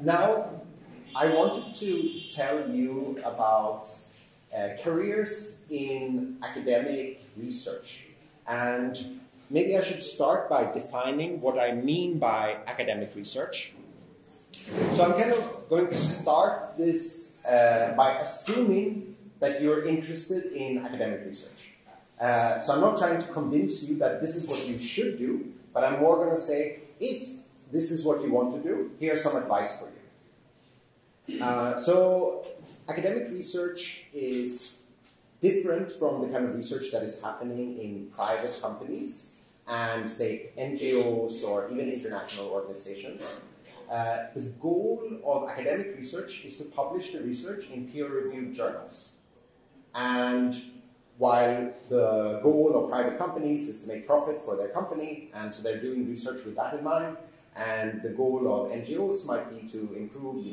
Now, I wanted to tell you about careers in academic research. And maybe I should start by defining what I mean by academic research. So I'm kind of going to start this by assuming that you're interested in academic research. So I'm not trying to convince you that this is what you should do, but I'm more going to say, if this is what you want to do, here's some advice for you. So academic research is different from the kind of research that is happening in private companies and, say, NGOs or even international organizations. The goal of academic research is to publish the research in peer-reviewed journals. And while the goal of private companies is to make profit for their company, and so they're doing research with that in mind, and the goal of NGOs might be to improve,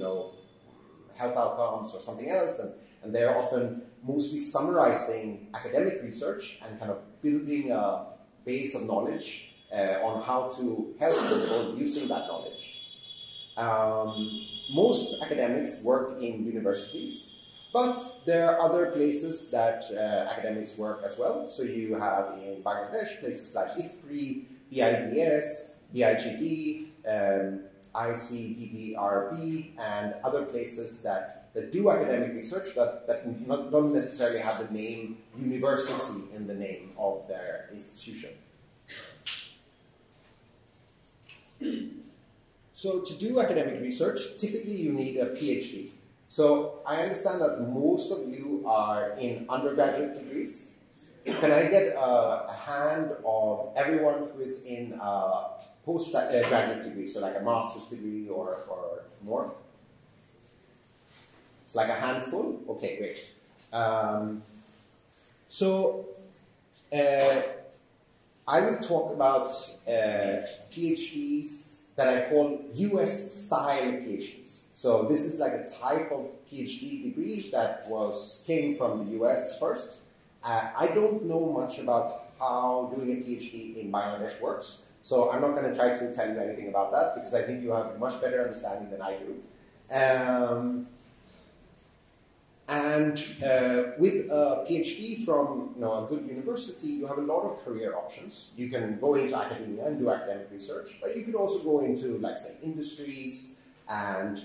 health outcomes or something else, and they're often mostly summarizing academic research and kind of building a base of knowledge on how to help people using that knowledge. Most academics work in universities, but there are other places that academics work as well. So you have in Bangladesh places like IFPRI, BIDS, BIGD, ICDDRB, and other places that do academic research that don't necessarily have the name university in the name of their institution. So to do academic research, typically you need a PhD. So I understand that most of you are in undergraduate degrees. Can I get a hand of everyone who is in a postgraduate degree, so like a master's degree or more? It's like a handful? Okay, great. I will talk about PhDs that I call US-style PhDs. So this is like a type of PhD degree that came from the US first. I don't know much about how doing a PhD in Bangladesh works, so I'm not going to try to tell you anything about that because I think you have a much better understanding than I do. With a PhD from a good university, you have a lot of career options. You can go into academia and do academic research, but you could also go into, like, say, industries and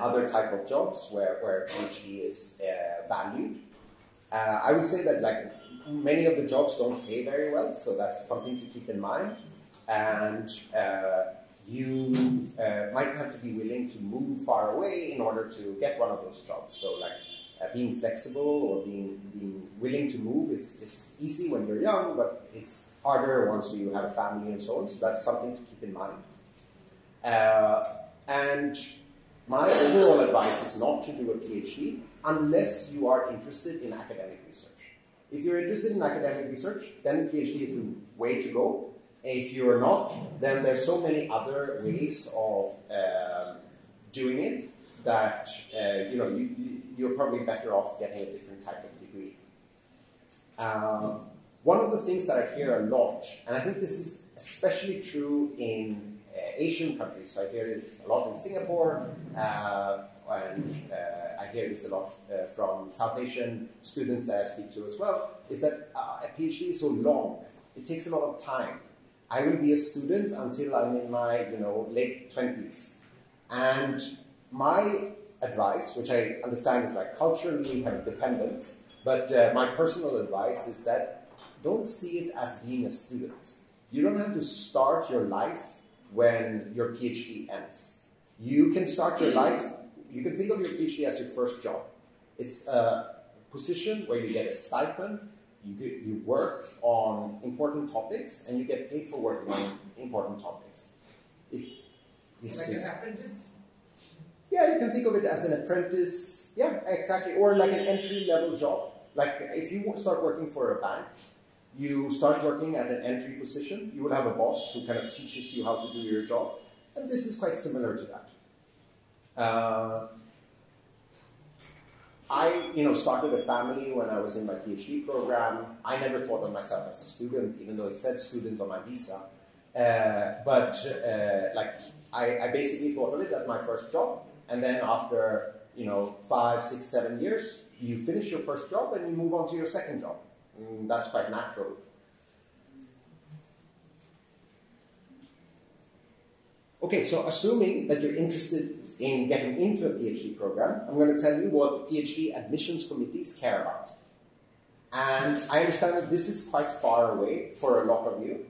other type of jobs where PhD is valued. I would say that, like, many of the jobs don't pay very well, so that's something to keep in mind. And you might have to be willing to move far away in order to get one of those jobs. So, like, being flexible or being willing to move is easy when you're young, but it's harder once you have a family and so on. So that's something to keep in mind. And my overall advice is not to do a PhD unless you are interested in academic research. If you're interested in academic research, then PhD is the way to go. If you're not, then there's so many other ways of doing it that you're probably better off getting a different type of degree. One of the things that I hear a lot, and I think this is especially true in Asian countries, so I hear this a lot in Singapore, and I hear this a lot from South Asian students that I speak to as well, is that a PhD is so long. It takes a lot of time. I will be a student until I'm in my late 20s. And my advice, which I understand is like culturally kind of dependent, but my personal advice is that don't see it as being a student. You don't have to start your life when your PhD ends. You can start your life, you can think of your PhD as your first job. It's a position where you get a stipend, you work on important topics, and you get paid for working on important topics. It's like an apprentice? Yeah, you can think of it as an apprentice. Yeah, exactly. Or like an entry-level job. Like if you start working for a bank, you start working at an entry position. You will have a boss who kind of teaches you how to do your job. And this is quite similar to that. I started a family when I was in my PhD program. I never thought of myself as a student, even though it said student on my visa. But I basically thought of it as my first job, and then after 5, 6, 7 years, you finish your first job and you move on to your second job. And that's quite natural. Okay, so assuming that you're interested in getting into a PhD program, I'm going to tell you what PhD admissions committees care about. And I understand that this is quite far away for a lot of you,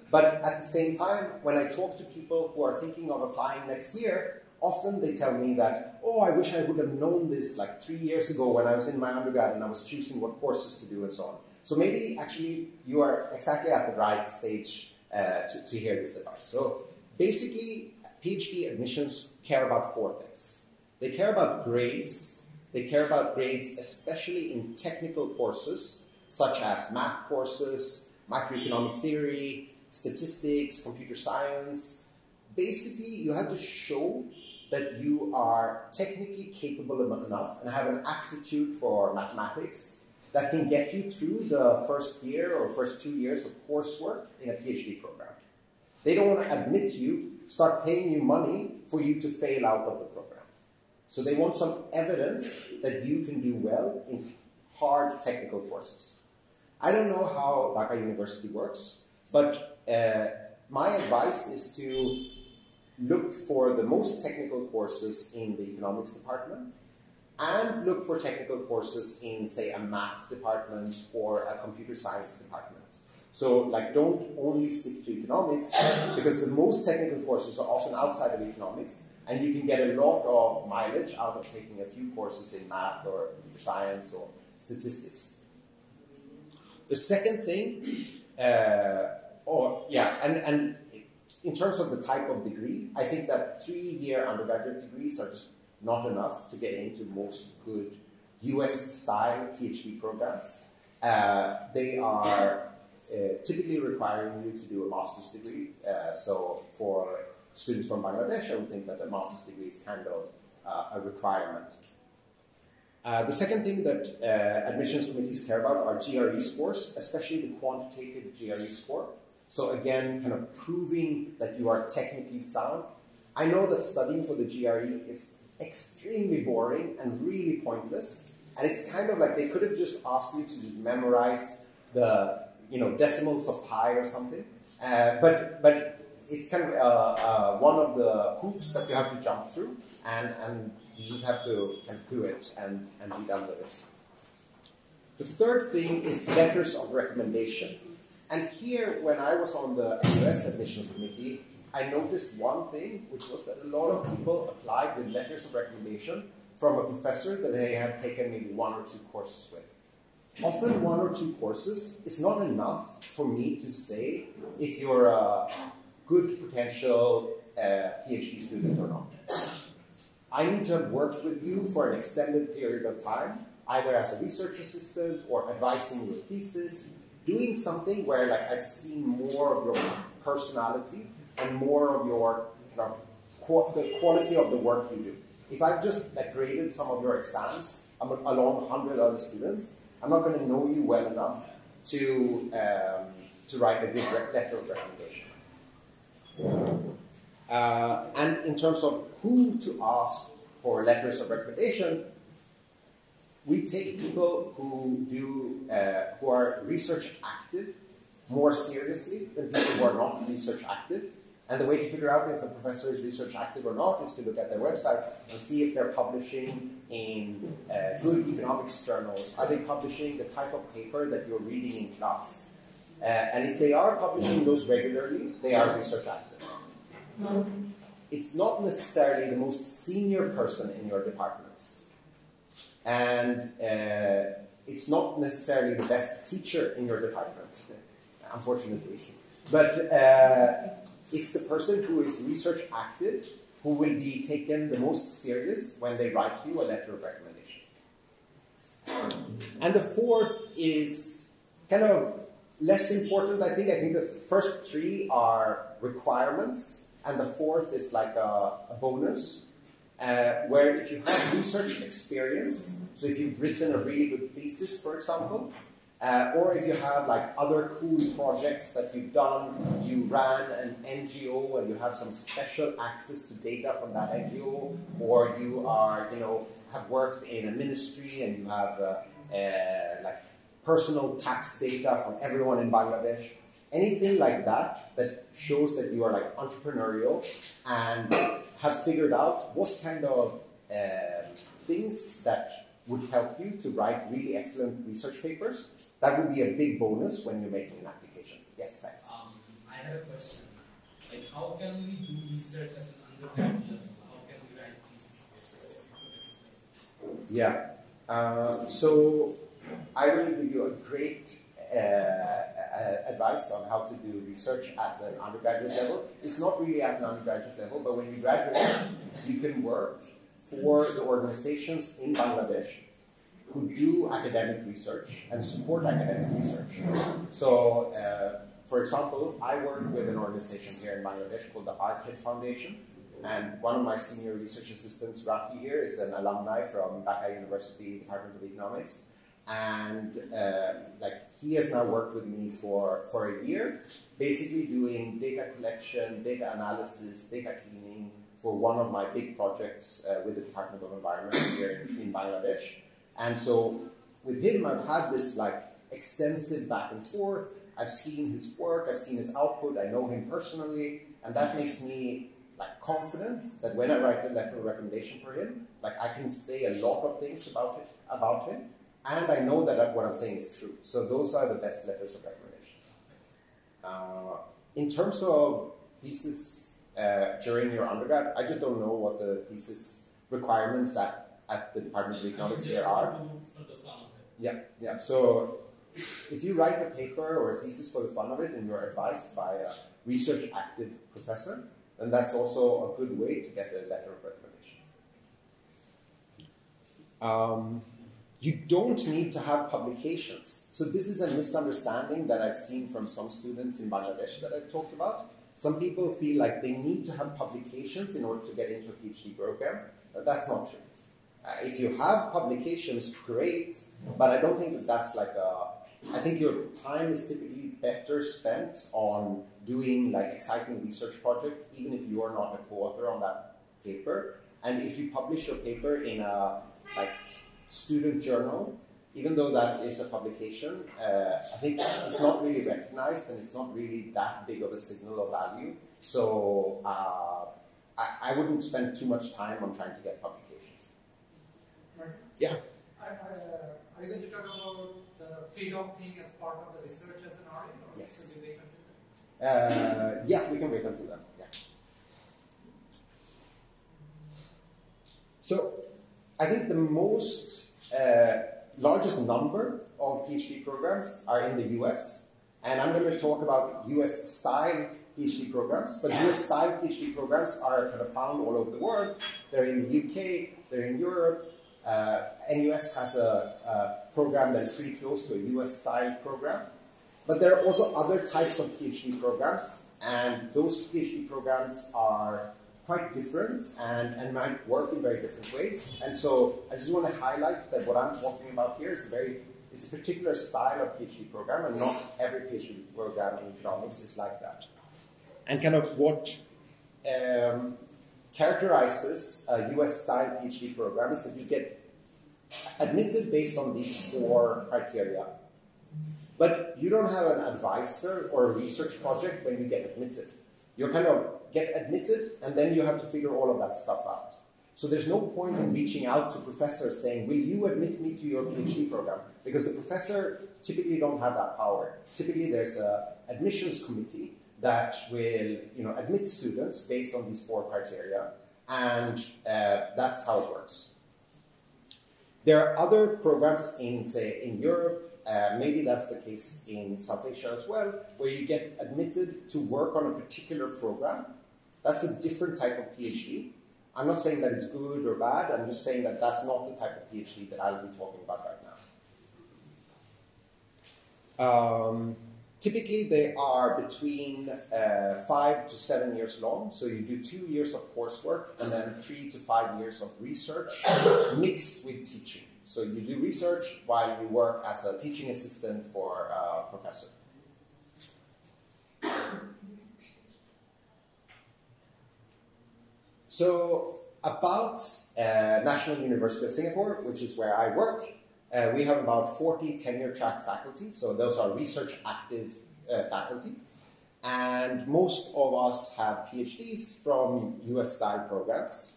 but at the same time, when I talk to people who are thinking of applying next year, often they tell me that, oh, I wish I would have known this like 3 years ago when I was in my undergrad and I was choosing what courses to do and so on. So maybe actually you are exactly at the right stage to hear this advice. So basically, PhD admissions care about 4 things. They care about grades. They care about grades especially in technical courses, such as math courses, macroeconomic theory, statistics, computer science. Basically, you have to show that you are technically capable enough and have an aptitude for mathematics that can get you through the first year or first 2 years of coursework in a PhD program. They don't want to admit you, start paying you money for you to fail out of the program. So they want some evidence that you can do well in hard technical courses. I don't know how Dhaka University works, but my advice is to look for the most technical courses in the economics department and look for technical courses in, say, a math department or a computer science department. So, like, don't only stick to economics, because the most technical courses are often outside of economics, and you can get a lot of mileage out of taking a few courses in math or computer science or statistics. The second thing, and in terms of the type of degree, I think that 3-year undergraduate degrees are just not enough to get into most good US-style PhD programs. They are typically requiring you to do a master's degree. So for students from Bangladesh, I would think that a master's degree is kind of a requirement. The second thing that admissions committees care about are GRE scores, especially the quantitative GRE score. So again, kind of proving that you are technically sound. I know that studying for the GRE is extremely boring and really pointless. And it's kind of like they could have just asked you to just memorize the decimals of pi or something. But it's kind of one of the hoops that you have to jump through, and you just have to kind of do it and be done with it. The third thing is letters of recommendation. And here, when I was on the US admissions committee, I noticed one thing, which was that a lot of people applied with letters of recommendation from a professor that they had taken maybe 1 or 2 courses with. Often 1 or 2 courses is not enough for me to say if you're a good potential PhD student or not. I need to have worked with you for an extended period of time, either as a research assistant or advising your thesis, doing something where like I've seen more of your personality and more of your the quality of the work you do. If I've just graded some of your exams along 100 other students, I'm not going to know you well enough to write a good letter of recommendation. And in terms of who to ask for letters of recommendation, we take people who are research active more seriously than people who are not research active. And the way to figure out if a professor is research active or not is to look at their website and see if they're publishing in good economics journals. Are they publishing the type of paper that you're reading in class? And if they are publishing those regularly, they are research active. It's not necessarily the most senior person in your department. And it's not necessarily the best teacher in your department, unfortunately. But it's the person who is research active who will be taken the most serious when they write you a letter of recommendation. And the fourth is kind of less important, I think. I think the first 3 are requirements, and the fourth is like a bonus, where if you have research experience, so if you've written a really good thesis, for example, Or if you have like other cool projects that you've done, you ran an NGO and you have some special access to data from that NGO, or you are, have worked in a ministry and you have like personal tax data from everyone in Bangladesh. Anything like that that shows that you are like entrepreneurial and have figured out what kind of things that would help you to write really excellent research papers, that would be a big bonus when you're making an application. Yes, thanks. I have a question. Like, how can we do research at an undergrad level? How can we write thesis papers, if you could explain? Yeah. So I will give you a great advice on how to do research at an undergraduate level. It's not really at an undergraduate level, but when you graduate, you can work for the organizations in Bangladesh who do academic research and support academic research. So, for example, I work with an organization here in Bangladesh called the Arcade Foundation, and one of my senior research assistants, Rafi, here is an alumni from Dhaka University Department of Economics, and he has now worked with me for a year, basically doing data collection, data analysis, data cleaning for one of my big projects with the Department of Environment here in Bangladesh. And so with him, I've had this like extensive back and forth. I've seen his work, I've seen his output, I know him personally, and that makes me like confident that when I write a letter of recommendation for him, like I can say a lot of things about him, and I know that what I'm saying is true. So those are the best letters of recommendation. In terms of thesis during your undergrad, I just don't know what the thesis requirements at the Department of Economics here are. For the fun of it. Yeah. So if you write a paper or a thesis for the fun of it and you're advised by a research active professor, then that's also a good way to get a letter of recommendation. You don't need to have publications. So this is a misunderstanding that I've seen from some students in Bangladesh that I've talked about. Some people feel like they need to have publications in order to get into a PhD program. That's not true. If you have publications, great, but I don't think that that's like I think your time is typically better spent on doing like exciting research projects, even if you are not a co-author on that paper. And if you publish your paper in a like student journal, even though that is a publication, I think it's not really recognized and it's not really that big of a signal of value. So I wouldn't spend too much time on trying to get publications. Yeah. Are you going to talk about the pre-doc thing as part of the research as an RA? Or yes. should we wait until then? Yeah, we can wait until then. Yeah. So I think the most largest number of PhD programs are in the US, and I'm going to talk about US-style PhD programs, but US-style PhD programs are kind of found all over the world. They're in the UK, they're in Europe. NUS has a program that is pretty close to a US-style program, but there are also other types of PhD programs, and those PhD programs are quite different and might work in very different ways. And so I just want to highlight that what I'm talking about here is it's a particular style of PhD program, and not every PhD program in economics is like that. And kind of what characterizes a US-style PhD program is that you get admitted based on these 4 criteria. But you don't have an advisor or a research project when you get admitted. You kind of get admitted, and then you have to figure all of that stuff out. So there's no point in reaching out to professors saying, will you admit me to your PhD program? Because the professor typically don't have that power. Typically there's an admissions committee that will admit students based on these 4 criteria, and that's how it works. There are other programs in Europe, maybe that's the case in South Asia as well, where you get admitted to work on a particular program. That's a different type of PhD. I'm not saying that it's good or bad, I'm just saying that that's not the type of PhD that I'll be talking about right now. Typically, they are between 5 to 7 years long. So you do 2 years of coursework and then 3 to 5 years of research mixed with teaching. So you do research while you work as a teaching assistant for a professor. So about National University of Singapore, which is where I work, we have about 40 tenure track faculty. So those are research active faculty. And most of us have PhDs from US-style programs.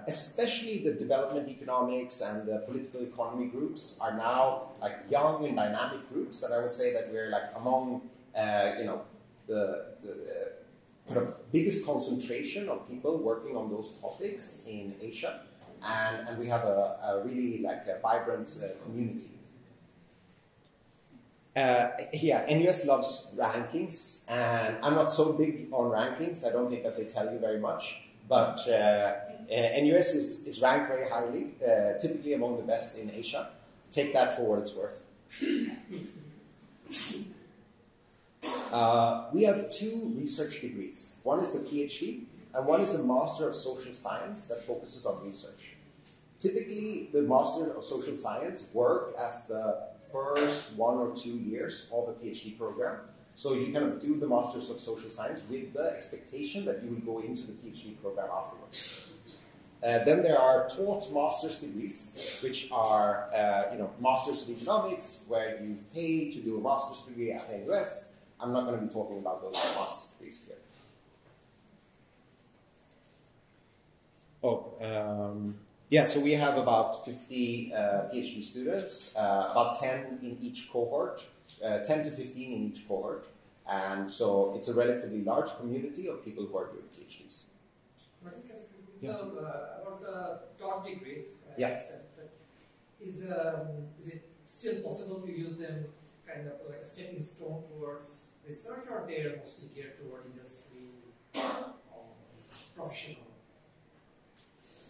Especially the development economics and the political economy groups are now like young and dynamic groups, and I would say that we're like among the kind of biggest concentration of people working on those topics in Asia, and we have a really like a vibrant community. NUS loves rankings, and I'm not so big on rankings. I don't think that they tell you very much, but NUS is ranked very highly, typically among the best in Asia. Take that for what it's worth. We have 2 research degrees. One is the PhD, and one is a Master of Social Science that focuses on research. Typically, the Master of Social Science work as the first 1 or 2 years of a PhD program. So you kind of do the Masters of Social Science with the expectation that you will go into the PhD program afterwards. Then there are taught master's degrees, which are Masters of Economics, where you pay to do a master's degree at NUS. I'm not going to be talking about those master's degrees here. So we have about 50 PhD students, about 10 in each cohort, 10 to 15 in each cohort. And so it's a relatively large community of people who are doing PhDs. So about the taught degrees, is it still possible to use them kind of like a stepping stone towards research, or they are mostly geared toward industry or professional?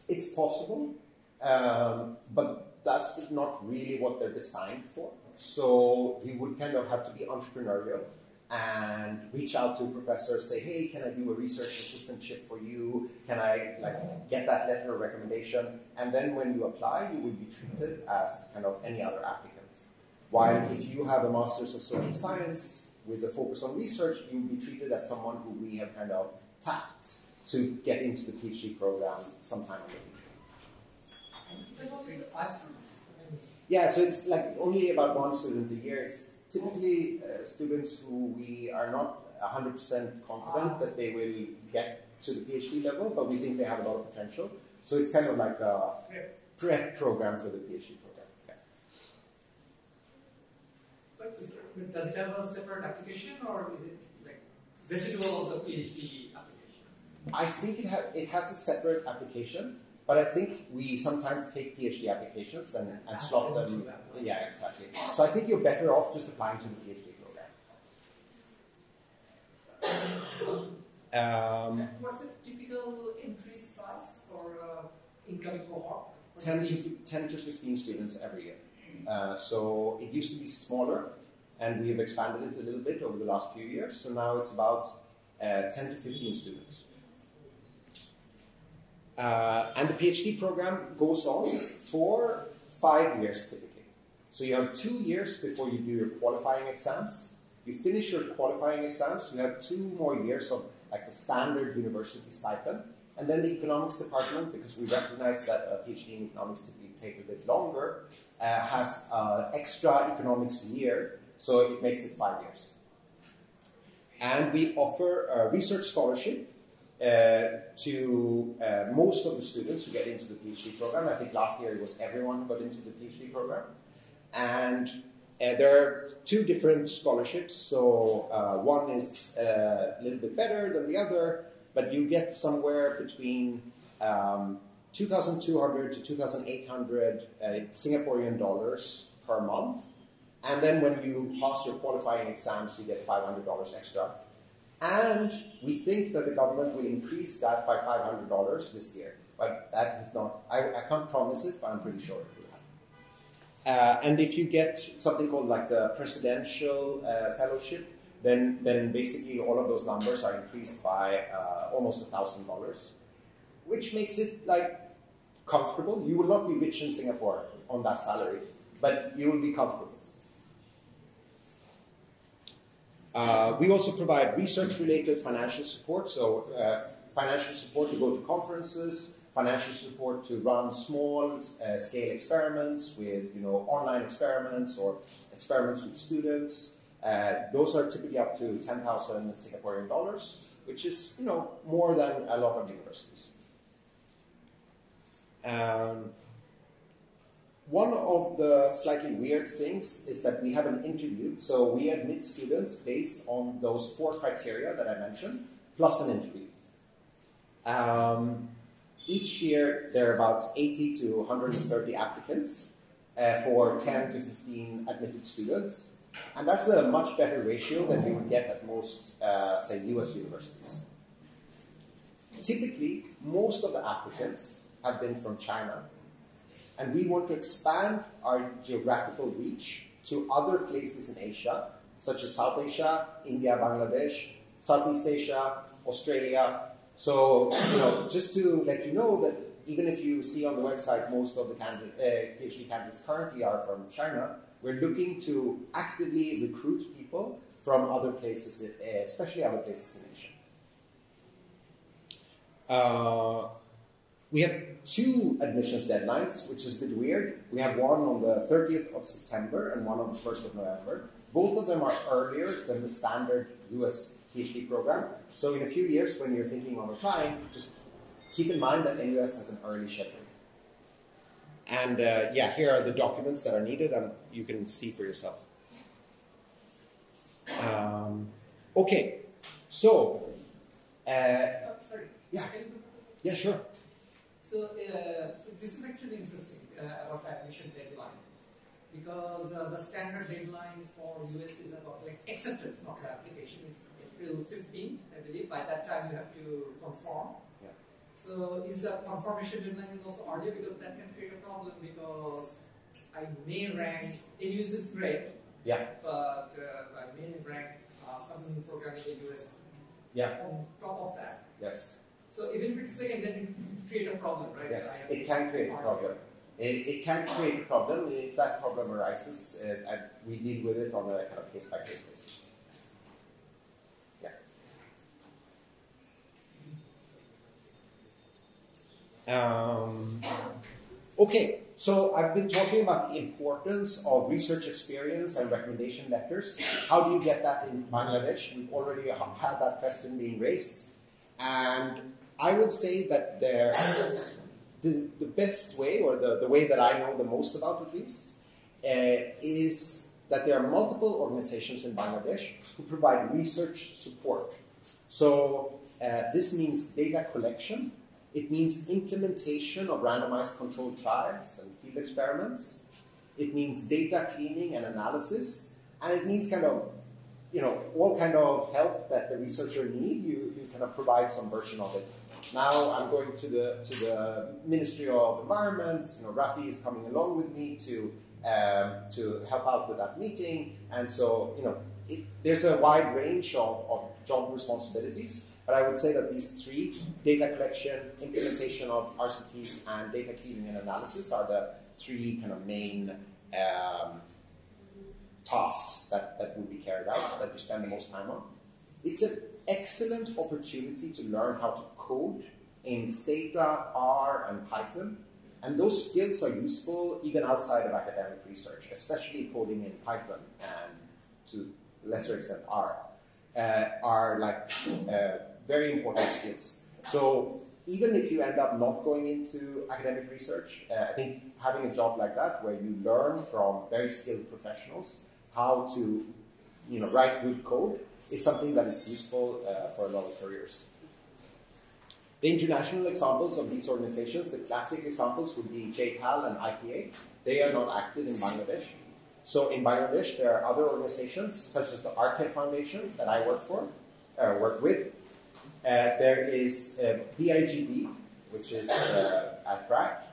It's possible, but that's not really what they're designed for. So you would kind of have to be entrepreneurial and reach out to professors, say, hey, can I do a research assistantship for you? Can I get that letter of recommendation? And then when you apply, you will be treated as kind of any other applicant. While if you have a Master's of Social Science with a focus on research, you will be treated as someone who we have kind of tapped to get into the PhD program sometime in the future. There's only 5 students. Yeah, so it's like only about 1 student a year. It's typically students who we are not 100% confident that they will get to the PhD level, but we think they have a lot of potential. So it's kind of like a prep program for the PhD program. Yeah. But does it have a separate application, or is it like residual of the PhD application? I think it has a separate application, but I think we sometimes take PhD applications and slot them. Yeah, exactly. So I think you're better off just applying to the PhD program. What's the typical entry size for incoming cohort? 10 to 15 students every year. So it used to be smaller, and we have expanded it a little bit over the last few years. So now it's about 10 to 15 students. And the PhD program goes on for 5 years typically. So you have 2 years before you do your qualifying exams. You finish your qualifying exams, you have 2 more years of like the standard university stipend. And then the economics department, because we recognize that a PhD in economics typically take a bit longer, has an extra economics year, so it makes it 5 years. And we offer a research scholarship to most of the students who get into the PhD program. I think last year it was everyone who got into the PhD program. And there are 2 different scholarships. So one is a little bit better than the other, but you get somewhere between 2,200 to 2,800 Singaporean dollars per month. And then when you pass your qualifying exams, you get $500 extra. And we think that the government will increase that by $500 this year. But that is not, I can't promise it, but I'm pretty sure it will happen. And if you get something called like the presidential fellowship, then basically all of those numbers are increased by almost $1,000, which makes it like comfortable. You will not be rich in Singapore on that salary, but you will be comfortable. We also provide research-related financial support, so financial support to go to conferences, financial support to run small-scale experiments with, online experiments or experiments with students. Those are typically up to 10,000 Singaporean dollars, which is, more than a lot of universities. One of the slightly weird things is that we have an interview. So we admit students based on those 4 criteria that I mentioned, plus an interview. Each year, there are about 80 to 130 applicants for 10 to 15 admitted students. And that's a much better ratio than you would get at most, say, US universities. Typically, most of the applicants have been from China. And we want to expand our geographical reach to other places in Asia, such as South Asia, India, Bangladesh, Southeast Asia, Australia. So, just to let you know that even if you see on the website most of the PhD candidates currently are from China, we're looking to actively recruit people from other places, especially other places in Asia. We have 2 admissions deadlines, which is a bit weird. We have one on the 30th of September and one on the 1st of November. Both of them are earlier than the standard US PhD program. So in a few years, when you're thinking of applying, just keep in mind that NUS has an early schedule. And here are the documents that are needed, and you can see for yourself. Okay, so... sorry. Yeah, sure. So this is actually interesting about admission deadline, because the standard deadline for US is about acceptance, not the application, is April 15th, I believe. By that time you have to conform. Yeah. So is the confirmation deadline is also earlier, because that can create a problem, because I may rank, NUS is great, but I may rank some program in the US on top of that. Yes. So even if it's second, then it create a problem, right? Yes, it can create a problem. It can create a problem. If that problem arises, and we deal with it on a kind of case-by-case basis. Okay, so I've been talking about the importance of research experience and recommendation letters. How do you get that in Bangladesh? We've already had that question being raised. And I would say that the best way, or the way that I know the most about at least, is that there are multiple organizations in Bangladesh who provide research support. So this means data collection, it means implementation of randomized controlled trials and field experiments, it means data cleaning and analysis, and it means kind of, all kind of help that the researcher need, you kind of provide some version of it. Now I'm going to the Ministry of Environment. Rafi is coming along with me to help out with that meeting, and so there's a wide range of job responsibilities. But I would say that these 3: data collection, implementation of RCTs, and data cleaning and analysis are the 3 kind of main tasks that will be carried out, that you spend the most time on. It's an excellent opportunity to learn how to code in Stata, R, and Python. And those skills are useful even outside of academic research, especially coding in Python and to a lesser extent R, are very important skills. So even if you end up not going into academic research, I think having a job like that where you learn from very skilled professionals how to write good code is something that is useful for a lot of careers. The international examples of these organizations, the classic examples would be JPAL and IPA. They are not active in Bangladesh. So in Bangladesh, there are other organizations, such as the Arcade Foundation that I work with. There is BIGB, which is at BRAC,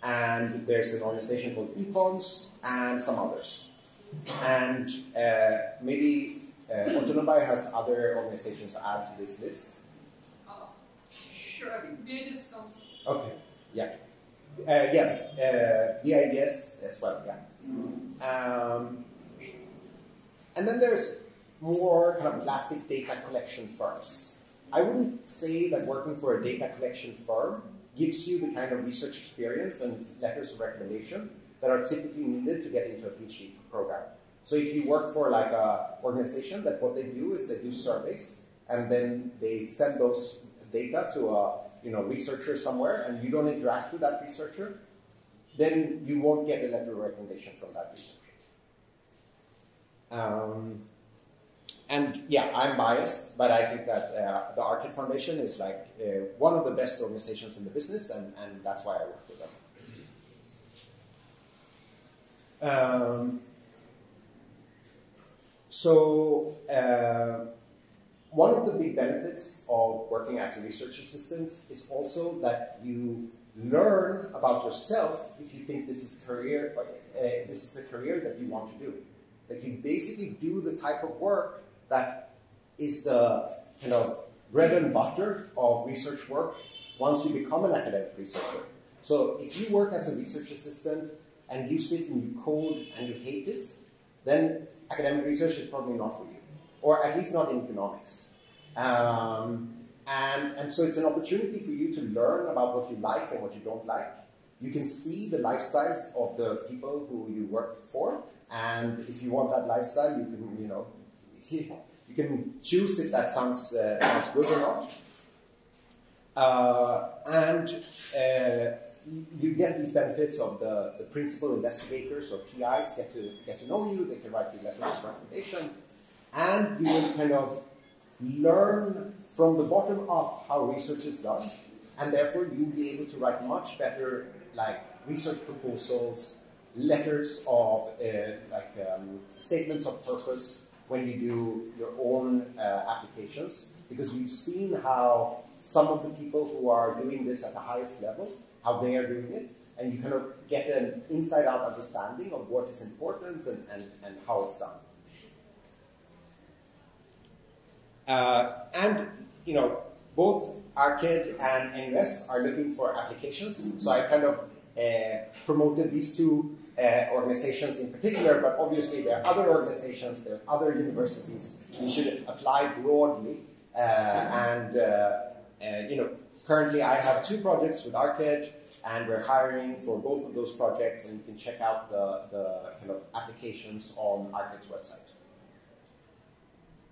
and there's an organization called Econs, and some others. And maybe Atonu Rabbani has other organizations to add to this list. Sure, I think BIGS comes. Okay, yeah. BIDS as well, yeah. And then there's more kind of classic data collection firms. I wouldn't say that working for a data collection firm gives you the kind of research experience and letters of recommendation that are typically needed to get into a PhD program. So if you work for like a organization that what they do is they do surveys and then they send those data to a researcher somewhere and you don't interact with that researcher, then you won't get a letter of recommendation from that researcher. And yeah, I'm biased, but I think that the Arcade Foundation is like one of the best organizations in the business, and that's why I work with them. One of the big benefits of working as a research assistant is also that you learn about yourself if you think this is a career that you want to do. That you basically do the type of work that is the kind of bread and butter of research work once you become an academic researcher. So if you work as a research assistant and you sit and you code and you hate it, then academic research is probably not for you, or at least not in economics. And so it's an opportunity for you to learn about what you like and what you don't like. You can see the lifestyles of the people who you work for, and if you want that lifestyle, you can, you can choose if that sounds good or not. You get these benefits of the principal investigators or PIs get to know you. They can write you letters of recommendation, and you will kind of learn from the bottom up how research is done, and therefore you'll be able to write much better research proposals, letters of statements of purpose when you do your own applications, because you've seen how some of the people who are doing this at the highest level, how they are doing it, and you kind of get an inside-out understanding of what is important and how it's done. Both Arcade and NUS are looking for applications, so I kind of promoted these two organizations in particular, but obviously there are other organizations, there are other universities. You should apply broadly, currently I have 2 projects with Arcade, and we're hiring for both of those projects, and you can check out the kind of applications on Arcade's website.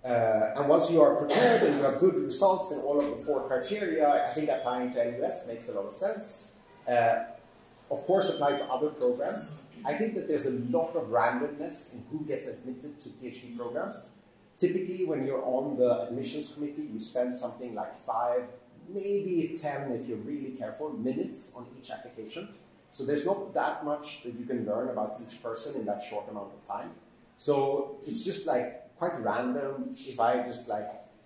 And once you are prepared and you have good results in all of the 4 criteria, I think applying to NUS makes a lot of sense. Of course, apply to other programs. I think that there's a lot of randomness in who gets admitted to PhD programs. Typically, when you're on the admissions committee, you spend something like 5, maybe 10, if you're really careful, minutes on each application. So there's not that much that you can learn about each person in that short amount of time. So it's just quite random. If I just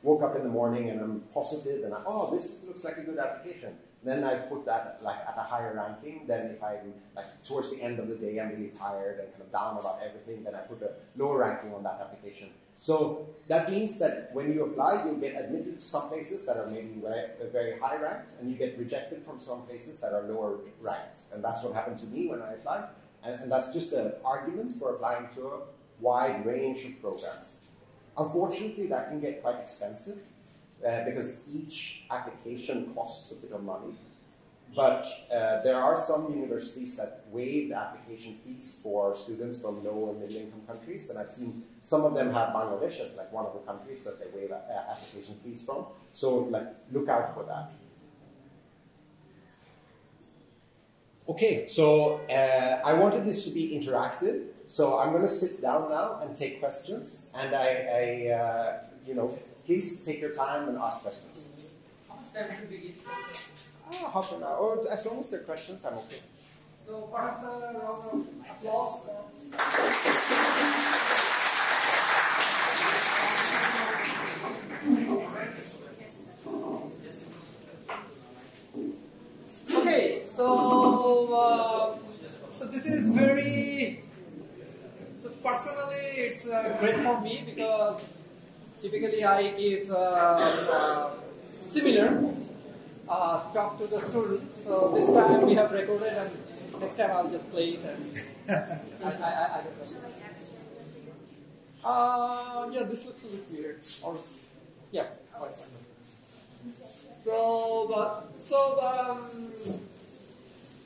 woke up in the morning and I'm positive and this looks like a good application, then I put that at a higher ranking than if I'm towards the end of the day I'm really tired and kind of down about everything, then I put a lower ranking on that application. So that means that when you apply, you'll get admitted to some places that are maybe very high ranked, and you get rejected from some places that are lower ranked. And that's what happened to me when I applied. And that's just an argument for applying to a wide range of programs. Unfortunately, that can get quite expensive because each application costs a bit of money. But there are some universities that waive the application fees for students from low and middle income countries, and I've seen some of them have Bangladesh as one of the countries that they waive application fees from. So look out for that. Okay, so I wanted this to be interactive, so I'm going to sit down now and take questions, and please take your time and ask questions. How much time should we give? Half an hour, or as long as they're questions, I'm okay. So part of the round of applause. Okay, so this is very. So personally, it's great for me because typically I give similar. talk to the students. So this time we have recorded, and next time I'll just play it. And I don't know. Yeah, this looks a little weird. Or yeah. So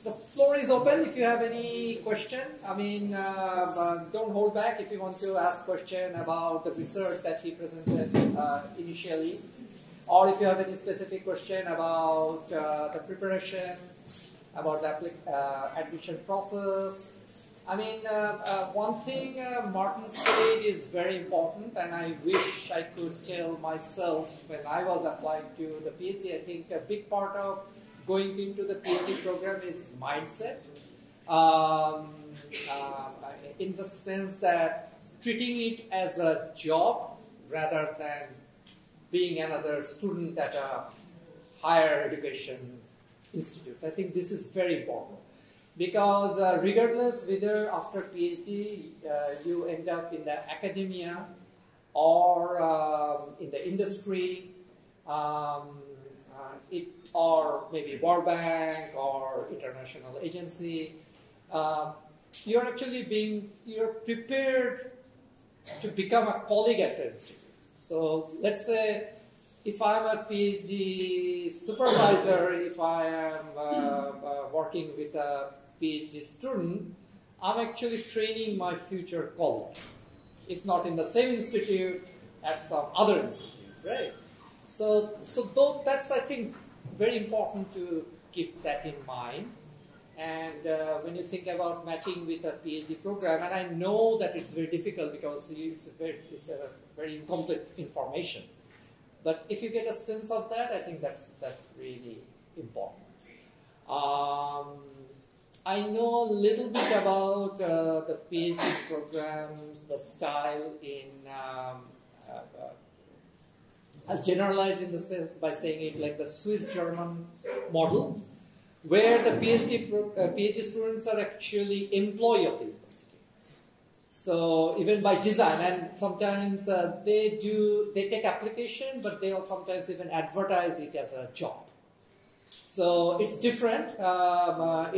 the floor is open if you have any question. I mean, don't hold back if you want to ask question about the research that he presented initially, or if you have any specific question about the preparation, about the admission process. I mean, one thing Martin said is very important, and I wish I could tell myself when I was applying to the PhD. I think a big part of going into the PhD program is mindset, in the sense that treating it as a job rather than being another student at a higher education institute. I think this is very important because regardless whether after PhD you end up in the academia or in the industry, or maybe World Bank or international agency, you're prepared to become a colleague at the institute. So let's say if I'm a PhD supervisor, if I am working with a PhD student, I'm actually training my future colleague, if not in the same institute, at some other institute, right? So that's, I think, very important to keep that in mind. And when you think about matching with a PhD program, and I know that it's very difficult because it's a very incomplete information. But if you get a sense of that, I think that's really important. I know a little bit about the PhD programs, the style in. I'll generalize in the sense by saying it like the Swiss-German model, where the PhD students are actually employee of the university. So even by design, and sometimes they take application, but they will sometimes even advertise it as a job. So it's different. I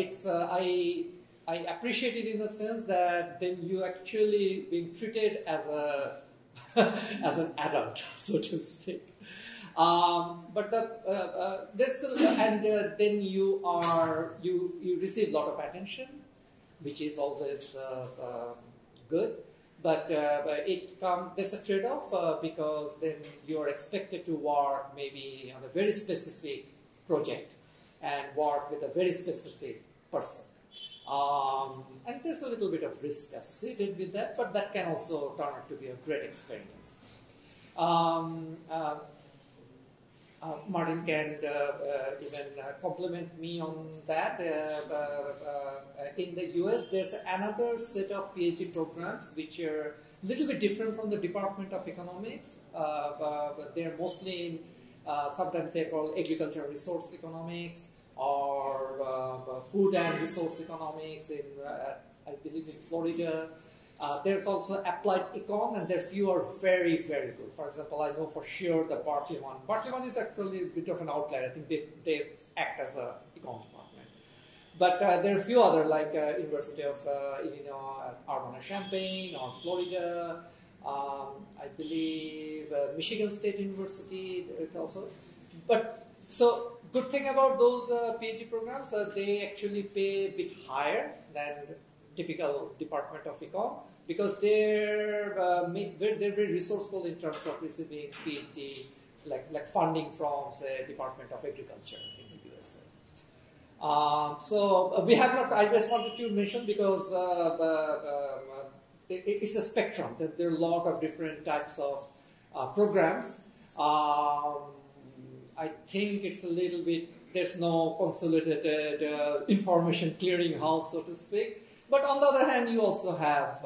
appreciate it in the sense that then you actually being treated as a as an adult, so to speak. But then you receive a lot of attention, which is always good. But there's a trade-off because then you are expected to work maybe on a very specific project and work with a very specific person. And there's a little bit of risk associated with that, but that can also turn out to be a great experience. Martin can even compliment me on that. In the US, there's another set of PhD programs which are a little bit different from the Department of Economics. But they're mostly in, sometimes they're called agricultural resource economics, or food and resource economics in, I believe, in Florida. There's also applied econ, and their few are very, very good. For example, I know for sure the Berkeley one. Berkeley one is actually a bit of an outlier. I think they act as an econ department. But there are a few other, like University of Illinois, Urbana-Champaign, or Florida. I believe Michigan State University also. But so good thing about those PhD programs, they actually pay a bit higher than typical Department of Econ because they're very resourceful in terms of receiving PhD like funding from, say, Department of Agriculture in the USA. So we have not. I just wanted to mention because it's a spectrum. There are a lot of different types of programs. I think it's a little bit. There's no consolidated information clearinghouse, so to speak. But on the other hand, you also have,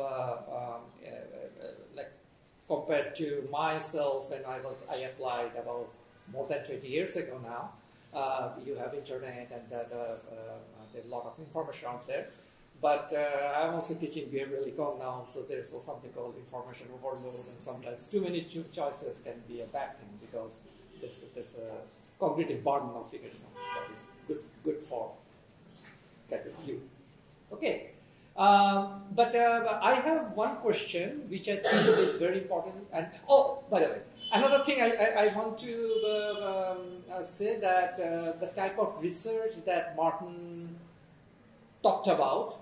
like compared to myself when I applied about more than 20 years ago now, you have internet and there's a lot of information out there. But I'm also teaching behavioral econ now, so there's also something called information overload, and sometimes too many choices can be a bad thing because there's cognitive burden of figuring out what is good for kind of you. Okay. But I have one question which I think is very important. And oh, by the way, another thing I want to say that the type of research that Martin talked about,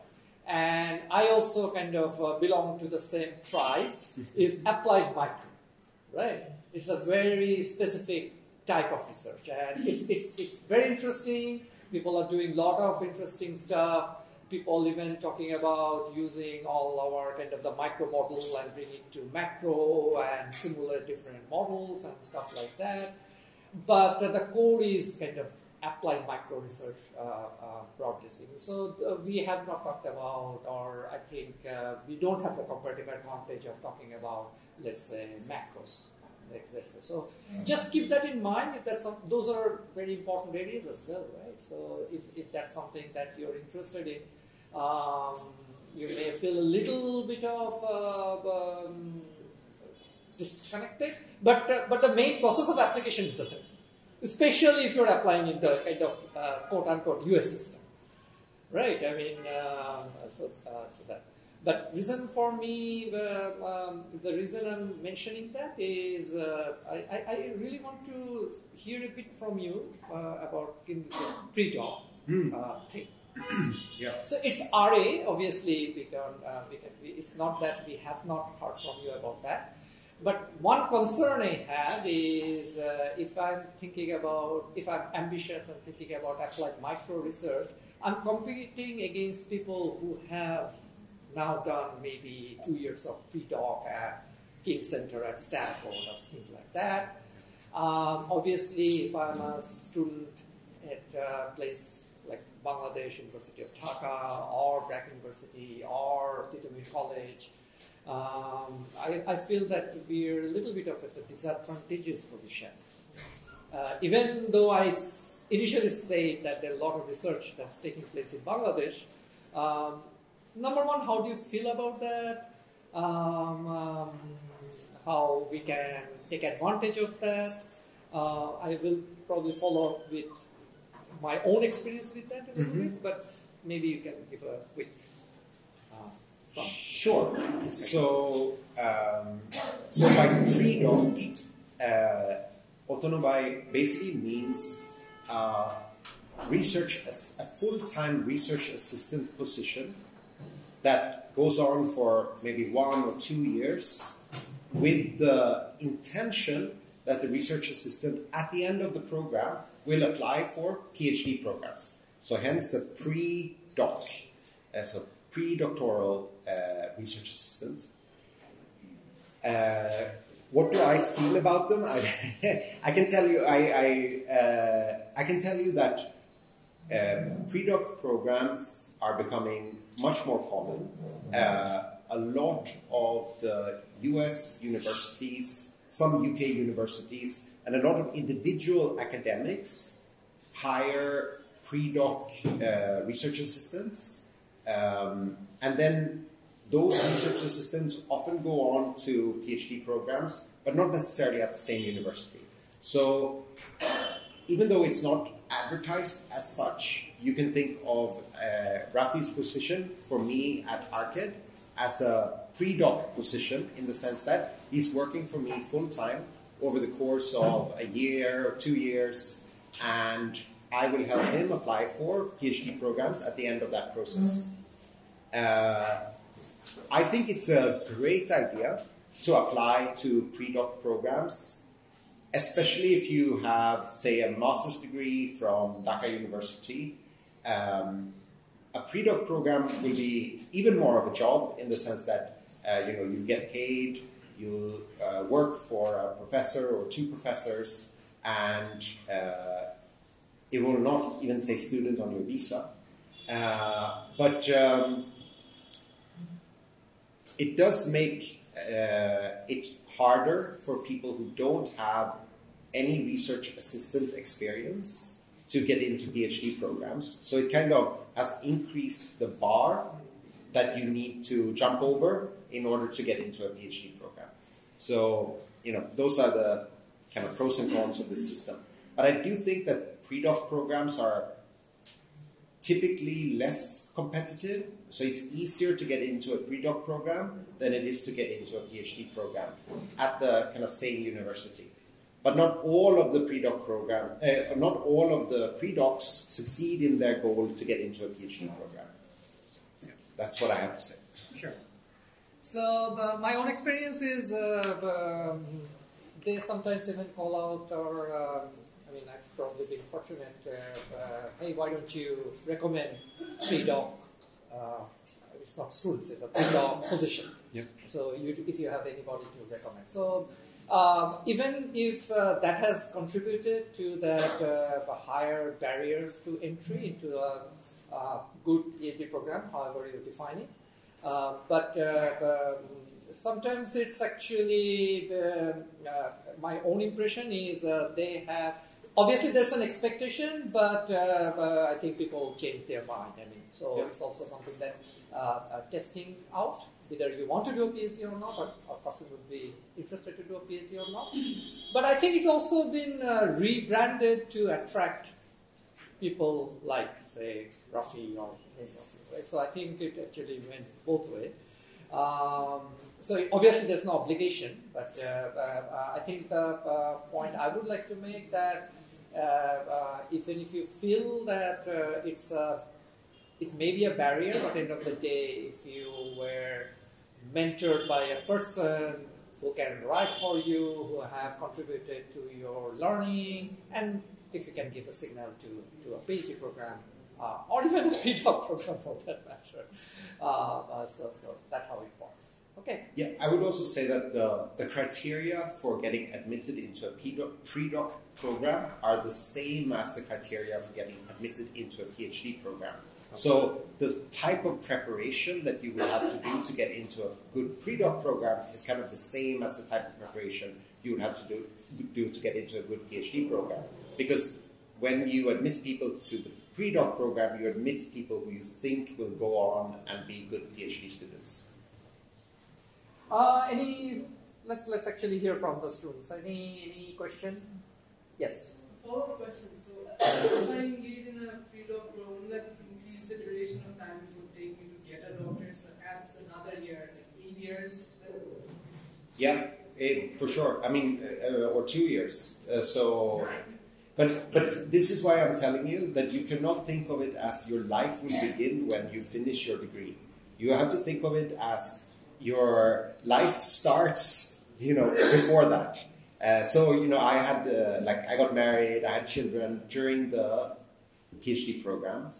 and I also kind of belong to the same tribe, is applied micro, right? It's a very specific type of research, and it's very interesting. People are doing a lot of interesting stuff. People even talking about using all our kind of the micro model and bring it to macro and simulate different models and stuff like that. But the core is kind of applied micro research, broadly speaking. So we have not talked about, or I think we don't have the comparative advantage of talking about, let's say, macros. Let's say. So just keep that in mind. If that's those are very important areas as well, right? So if that's something that you're interested in, you may feel a little bit of disconnected, but the main process of application is the same, especially if you're applying in the kind of quote-unquote US system, right? I mean, so that. But reason for me, the reason I'm mentioning that is I really want to hear a bit from you about the pre-doc thing. Yeah. So it's RA, obviously, it's not that we have not heard from you about that. But one concern I have is if I'm ambitious and thinking about applied micro research, I'm competing against people who have now done maybe 2 years of pre-doc at King Center at Stanford or things like that. Obviously, if I'm a student at a place like Bangladesh University of Dhaka or Brack University or Titomir College, I feel that we're a little bit of at a disadvantageous position. Even though I initially said that there are a lot of research that's taking place in Bangladesh, number one, how do you feel about that? How we can take advantage of that? I will probably follow up with my own experience with that a little bit, but maybe you can give a quick thought. Sure. So by pre-doc, Atonu basically means a full-time research assistant position that goes on for maybe 1 or 2 years with the intention that the research assistant at the end of the program will apply for PhD programs. So hence the pre-doc, so pre-doctoral research assistant. What do I feel about them? I can tell you that pre-doc programs are becoming much more common. A lot of the US universities, some UK universities, and a lot of individual academics hire pre-doc research assistants. And then those research assistants often go on to PhD programs, but not necessarily at the same university. So even though it's not advertised as such, you can think of Rafi's position for me at ARCED as a pre-doc position in the sense that he's working for me full-time over the course of a year or 2 years, and I will help him apply for PhD programs at the end of that process. I think it's a great idea to apply to pre-doc programs, especially if you have, say, a master's degree from Dhaka University. A pre-doc program will be even more of a job in the sense that you get paid, you work for a professor or 2 professors, and it will not even say student on your visa. But it does make it harder for people who don't have any research assistant experience to get into PhD programs. So it kind of has increased the bar that you need to jump over in order to get into a PhD program. So, those are the kind of pros and cons of this system. But I do think that pre-doc programs are typically less competitive, so it's easier to get into a pre-doc program than it is to get into a PhD program at the kind of same university. But not all of the pre-doc program, not all of the pre-docs succeed in their goal to get into a PhD program. That's what I have to say. Sure. So my own experience is they sometimes even call out, or I mean, I've probably been fortunate. Hey, why don't you recommend pre-doc? It's not students; it's a pre-doc position. Yeah. So if you have anybody to recommend, so even if that has contributed to that higher barrier to entry into a good PhD program, however you define it. But sometimes it's actually, my own impression is they have, obviously there's an expectation, but I think people change their mind. I mean, so it's also something that testing out, whether you want to do a PhD or not, or a person would be interested to do a PhD or not. But I think it's also been rebranded to attract people like, say, Rafi or Rafi, right? So I think it actually went both ways. So obviously there's no obligation, but I think the point I would like to make that even if you feel that it may be a barrier, but at the end of the day, if you were mentored by a person who can write for you, who have contributed to your learning, and if you can give a signal to a PhD program, or even a pre-doc program for that matter. So that's how it works. Okay. Yeah, I would also say that the criteria for getting admitted into a pre-doc program are the same as the criteria for getting admitted into a PhD program. So the type of preparation that you will have to do to get into a good pre-doc program is kind of the same as the type of preparation you would have to do to get into a good PhD program. Because when you admit people to the pre-doc program, you admit people who you think will go on and be good PhD students. Let's actually hear from the students. Any question? Yes. Follow-up question. So, if I engage in a pre-doc program that increase the duration of time it would take me to get a doctorate, so adds another year, like 8 years. Yeah, for sure. I mean, or 2 years. But this is why I'm telling you that you cannot think of it as your life will begin when you finish your degree. You have to think of it as your life starts, before that. I had, I got married, I had children during the PhD program.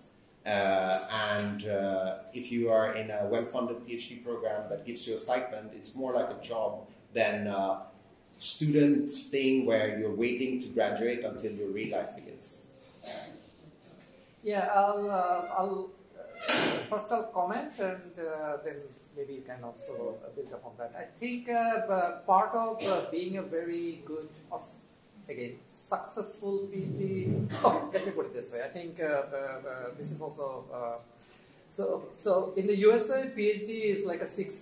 If you are in a well-funded PhD program that gives you a stipend, it's more like a job than student thing where you're waiting to graduate until your real life begins. Yeah, I'll comment and then maybe you can also build upon that. I think part of being a very good, again, successful PhD. Okay, let me put it this way. I think this is also so in the USA, PhD is like a 6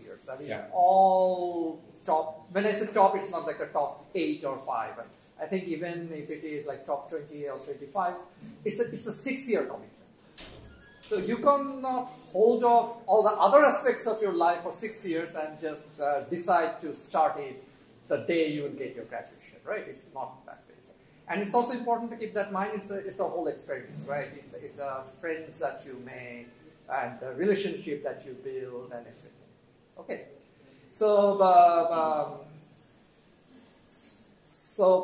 years. I mean, all top. When I say top, it's not like a top 8 or 5. I think even if it is like top 20 or 25, it's a 6-year commitment. So you cannot hold off all the other aspects of your life for 6 years and just decide to start it the day you will get your graduation, right? It's not that way. And it's also important to keep that in mind. It's a whole experience, right? It's friends that you make and the relationship that you build and everything. Okay. So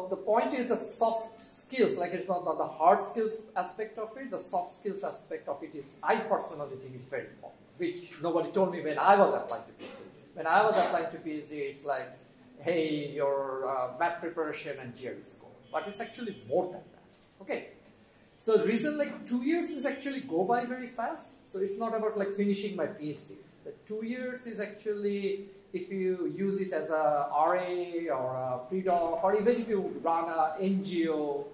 the point is the soft skills, like it's not the hard skills aspect of it, the soft skills aspect of it is, I personally think is very important, which nobody told me when I was applying to PhD. When I was applying to PhD, it's like, hey, your math preparation and GRE score. But it's actually more than that. Okay. So the reason 2 years is actually go by very fast. So it's not about finishing my PhD. So 2 years is actually, if you use it as a RA or a pre-doc, or even if you run an NGO,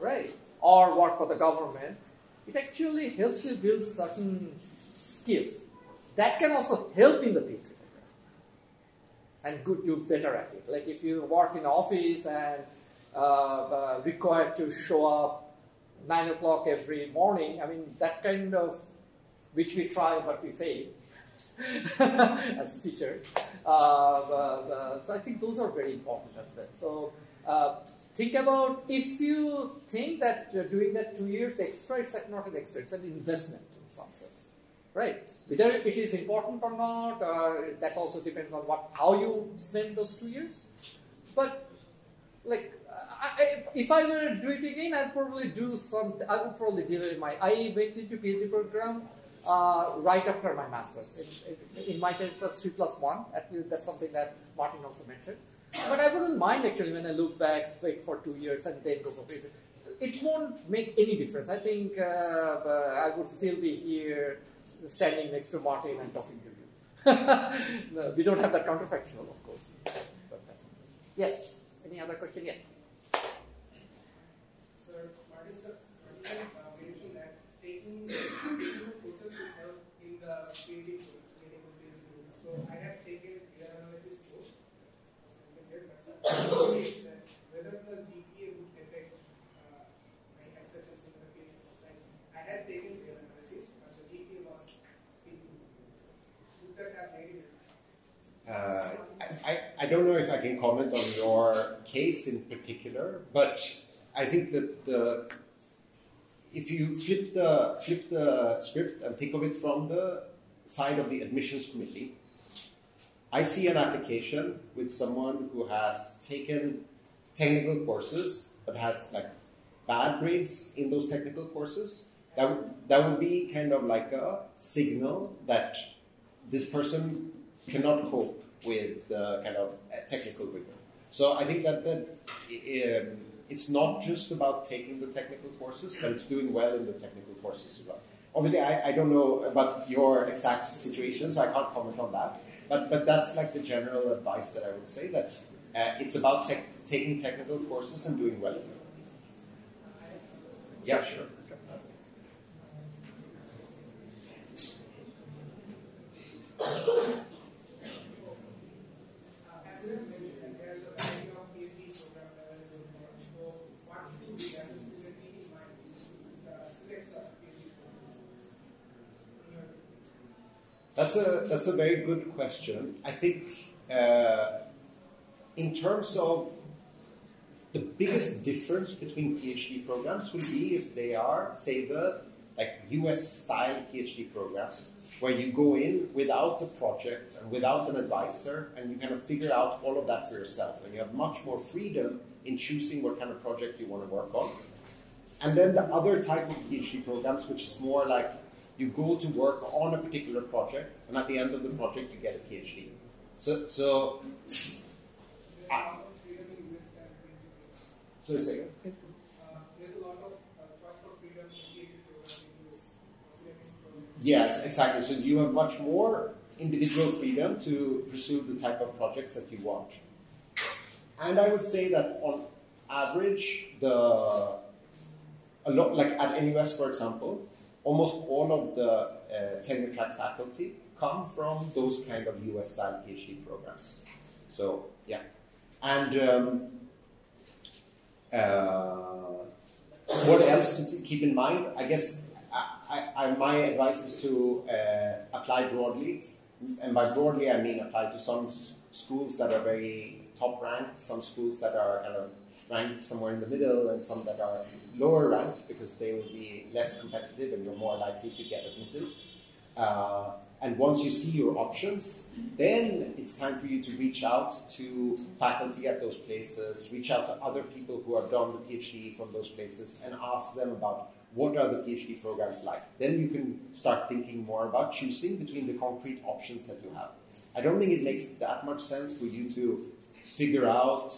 right, or work for the government, it actually helps you build certain skills. That can also help in the PhD program and do better at it. Like if you work in an office and required to show up 9 o'clock every morning. I mean, that kind of, which we try but we fail as teachers. So I think those are very important as well. So think about, if you think that doing that 2 years extra, it's like not an extra, it's an investment in some sense. Right? Whether it is important or not, that also depends on how you spend those 2 years. But like, if I were to do it again, I'd probably do I would probably delay I went into PhD program right after my master's. In my case, it was 3+1. At least that's something that Martin also mentioned. But I wouldn't mind actually when I look back, wait for 2 years and then go for PhD. It won't make any difference. I think I would still be here standing next to Martin and talking to you. No, we don't have that counterfactual, of course. But, yes. Any other question yet? Sir, Martin mentioned that taking courses will help in the PhD program. So I have taken data analysis course. Whether the GPA would affect my acceptance in the PhD. Like, I had taken data analysis, but the GPA was still good. Would that have made it? I don't know if I can comment on your case in particular, but I think that if you flip the script and think of it from the side of the admissions committee, I see an application with someone who has taken technical courses but has like bad grades in those technical courses. That would be kind of like a signal that this person cannot cope with the kind of technical rigor. So I think that it's not just about taking the technical courses, but it's doing well in the technical courses as well. Obviously, I don't know about your exact situation, so I can't comment on that. But that's like the general advice that I would say, that it's about taking technical courses and doing well in them. Yeah, sure. That's a very good question. I think in terms of the biggest difference between PhD programs will be if they are, say, the like US-style PhD programs, where you go in without a project and without an advisor, and you kind of figure out all of that for yourself, and you have much more freedom in choosing what kind of project you want to work on. And then the other type of PhD programs, which is more like you go to work on a particular project, and at the end of the project you get a PhD. So say again? There's a lot of choice for freedom in PhD programs in US. Yes, exactly. So you have much more individual freedom to pursue the type of projects that you want. And I would say that on average, like at NUS, for example, almost all of the tenure track faculty come from those kind of US-style PhD programs. So, yeah. And what else to keep in mind? I guess my advice is to apply broadly. And by broadly, I mean apply to some schools that are very top-ranked, some schools that are kind of ranked somewhere in the middle, and some that are lower ranked because they will be less competitive and you're more likely to get admitted. And once you see your options, then it's time for you to reach out to faculty at those places, reach out to other people who have done the PhD from those places, and ask them about what are the PhD programs like. Then you can start thinking more about choosing between the concrete options that you have. I don't think it makes that much sense for you to figure out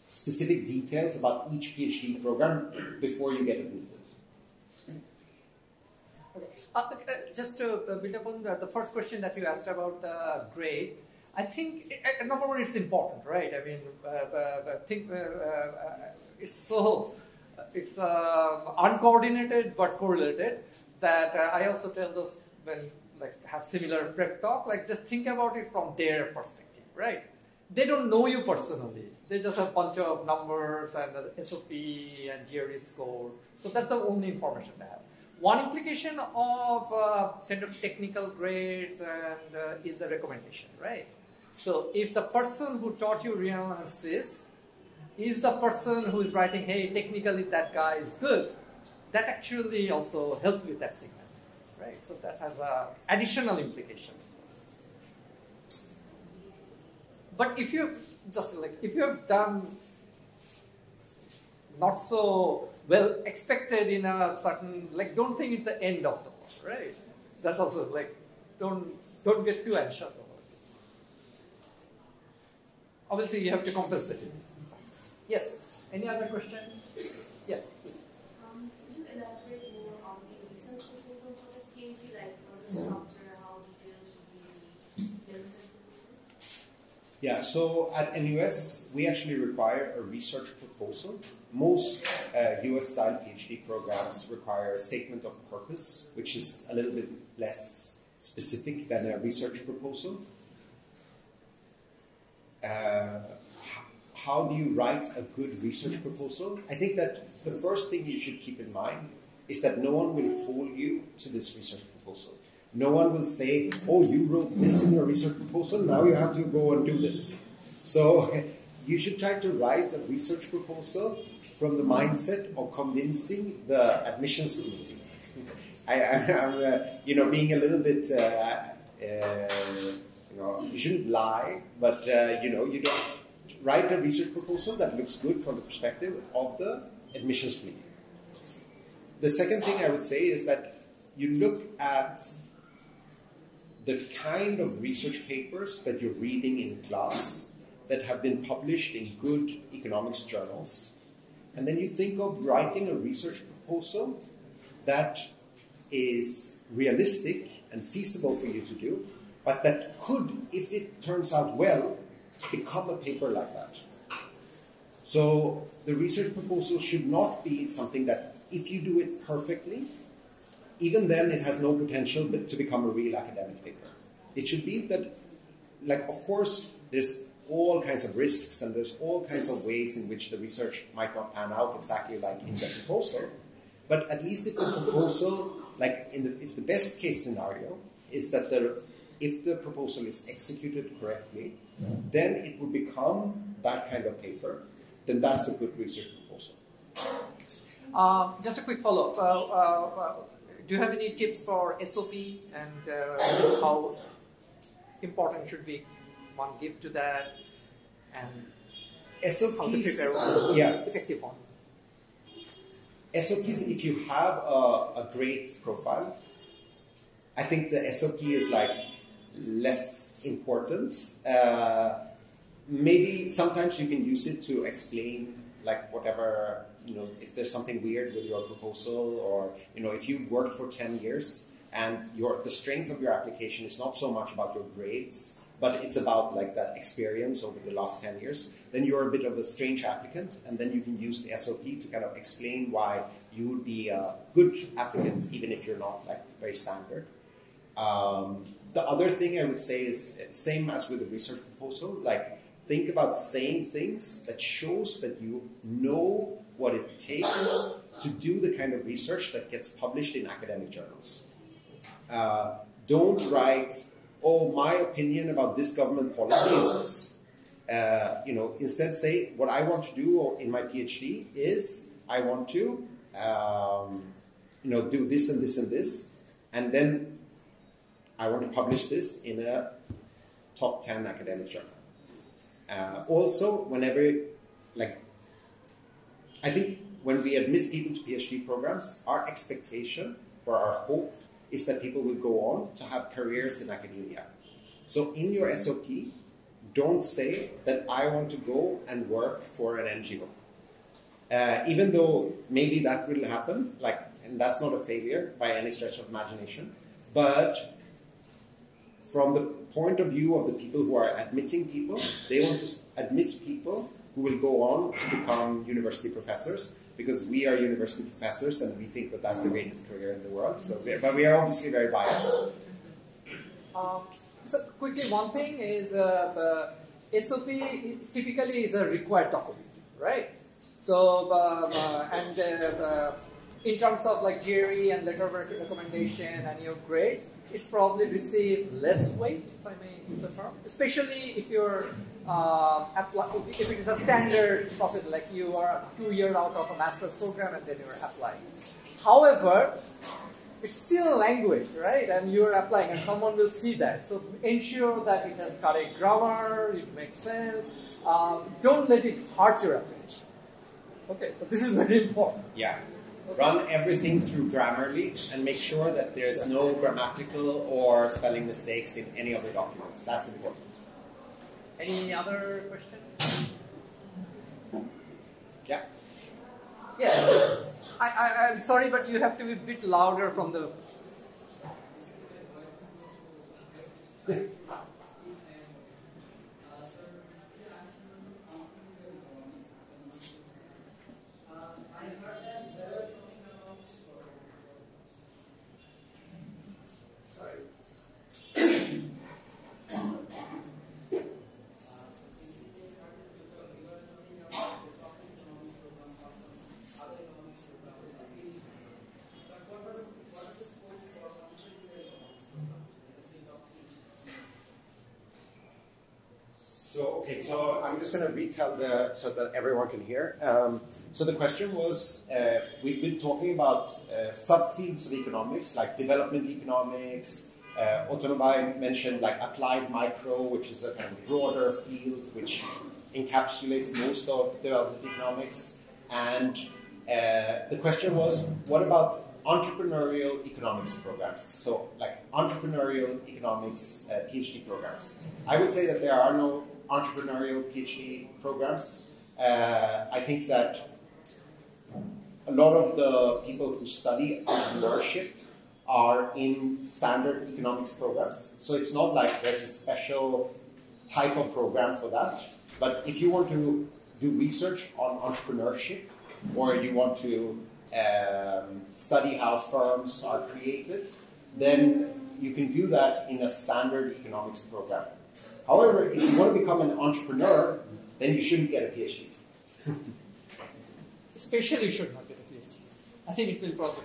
specific details about each PhD program before you get admitted. Okay. Just to build upon the first question that you asked about the grade, I think, number one, it's important, right? I mean, it's uncoordinated but correlated, that I also tell those when have similar prep talk, like just think about it from their perspective, right? they don't know you personally. They just have a bunch of numbers and SOP and GRE score. So that's the only information they have. One implication of kind of technical grades and is the recommendation, right? So if the person who taught you reanalysis is the person who is writing, hey, technically that guy is good, that actually also helps with that signal, right? So that has an additional implication. But if you if you have done not so well expected in a certain, don't think it's the end of the world, right? That's also don't get too anxious about it. Obviously, you have to compensate it. Yes. Any other question? Yes, please. Could you elaborate more on the research proposal for the PhD, like for the structure, how detailed should be the research proposal? Yeah, so at NUS, we actually require a research proposal. Most US-style PhD programs require a statement of purpose, which is a little bit less specific than a research proposal. How do you write a good research proposal? I think that the first thing you should keep in mind is that no one will fool you to this research proposal. No one will say, oh, you wrote this in your research proposal, now you have to go and do this. So you should try to write a research proposal from the mindset of convincing the admissions committee. I'm being a little bit, you shouldn't lie, but, you don't write a research proposal that looks good from the perspective of the admissions committee. The second thing I would say is that you look at the kind of research papers that you're reading in class that have been published in good economics journals, and then you think of writing a research proposal that is realistic and feasible for you to do, but that could, if it turns out well, become a paper like that. So the research proposal should not be something that, if you do it perfectly, even then it has no potential to become a real academic paper. It should be that, of course, there's all kinds of risks and there's all kinds of ways in which the research might not pan out exactly like in the proposal. But at least if the proposal, if the best case scenario is that if the proposal is executed correctly, then it will become that kind of paper, then that's a good research proposal. Just a quick follow-up. Do you have any tips for SOP and how important should one give to that, and SOPs, how to prepare one effective one? SOPs, if you have a great profile, I think the SOP is less important. Maybe sometimes you can use it to explain whatever, if there's something weird with your proposal, or if you've worked for 10 years and the strength of your application is not so much about your grades, but it's about that experience over the last 10 years, then you're a bit of a strange applicant, and then you can use the SOP to kind of explain why you would be a good applicant, even if you're not very standard. The other thing I would say is, same as with the research proposal, think about saying things that shows that you know what it takes to do the kind of research that gets published in academic journals. Don't write, oh, my opinion about this government policy is this. Instead say, what I want to do in my PhD is I want to do this and this and this, and then I want to publish this in a top 10 academic journal. Also, whenever, I think when we admit people to PhD programs, our expectation or our hope is that people will go on to have careers in academia. So in your SOP, don't say that I want to go and work for an NGO. Even though maybe that will happen, and that's not a failure by any stretch of imagination, but from the point of view of the people who are admitting people, they want to admit people who will go on to become university professors, because we are university professors and we think that that's the greatest career in the world. So, but we are obviously very biased. So quickly, one thing is SOP typically is a required document, right? So, in terms of like GRE and letter of recommendation and your grades, it's probably receive less weight, if I may use the term, especially if you're if it is a standard process, like you are 2 years out of a master's program and then you're applying. However, it's still a language, right? And you're applying and someone will see that. So ensure that it has correct grammar, it makes sense. Don't let it hurt your application. Okay, so this is very important. Yeah. Run everything through Grammarly and make sure that there's no grammatical or spelling mistakes in any of the documents. That's important. Any other questions? Yeah. Yeah. I'm sorry, but you have to be a bit louder from the... So I'm just going to retell so that everyone can hear. So the question was, we've been talking about subfields of economics, like development economics. Atonu Rabbani mentioned like applied micro, which is a kind of broader field which encapsulates most of development economics. And the question was, what about entrepreneurial economics programs? So like entrepreneurial economics PhD programs. I would say that there are no entrepreneurial PhD programs. I think that a lot of the people who study entrepreneurship are in standard economics programs. So it's not like there's a special type of program for that. But if you want to do research on entrepreneurship, or you want to study how firms are created, then you can do that in a standard economics program. However, if you want to become an entrepreneur, then you shouldn't get a PhD. Especially you should not get a PhD. I think it will probably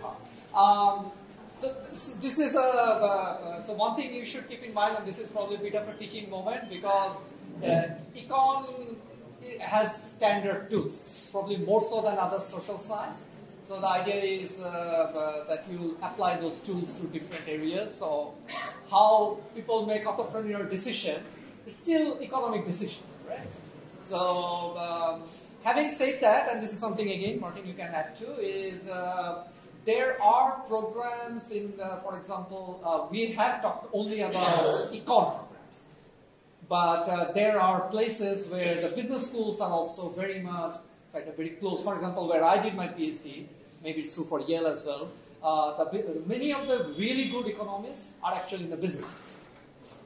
harm. So this is so one thing you should keep in mind, and this is probably a bit of a teaching moment, because econ has standard tools, probably more so than other social science. So the idea is that you apply those tools to different areas. So how people make entrepreneurial decision is still economic decision, right? So having said that, and this is something again, Martin, you can add to, is there are programs in, for example, we have talked only about econ programs, but there are places where the business schools are also very much kind of very close. For example, where I did my PhD, maybe it's true for Yale as well, many of the really good economists are actually in the business school.